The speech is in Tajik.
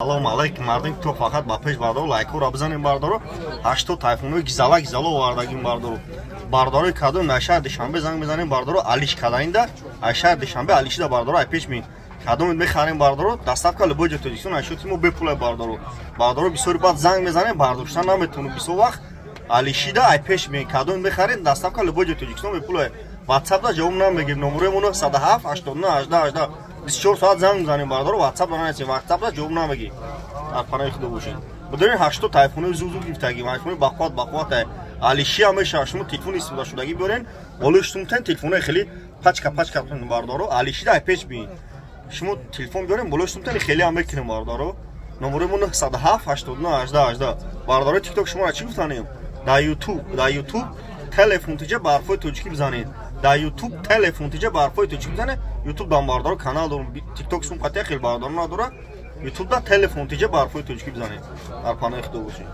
Салом алайкум мардум то фақат ба пеш бардору лайкҳоро бизанем бардору 8 тайфунои гизала овардагим бардору бардори каду наша душанбе занг бизанем бардору алиш кадаинда аша душанбе алишида бардору ай пеш ми каду мехарем бардору доставка любой ҷо ашотимо бепулай бардору бисёри бад занг мезанем бардоштан наметуну бисо вақт алишида ай пеш ми каду мехарем доставка любой ҷо тоҷикистон бепулай WhatsApp-да ҷавоб намегирем номеремон 107 89 18 24 соат занг мезанем бардору WhatsApp ранасем WhatsApp-да ҷавоб намегирем дар панаи худо бошед бидонед 8 тайфунои зузу гирифтагим айфони бақват алиши ҳамеша шумо телефони истифода шудагӣ биёрен болоштумтен телефонаи хеле пачка бардору алишида ай пеш бин шумо телефон биёрен болоштумтен хеле ҳам мекунем бардору номеремон 107 89 18 бардору TikTok шуморо чӣ гуфтанем дар YouTube телефон тиҷа ба ҳарфҳои тоҷикӣ бизанед дар YouTube телефон тиҷа ба ҳарфҳои тоҷикӣ бизанед YouTube дан бардору канал дорум TikTok шум қатъиян хеле бардор надора YouTube да телефон тиҷа ба ҳарфҳои тоҷикӣ бизанед дар панои худо бошед.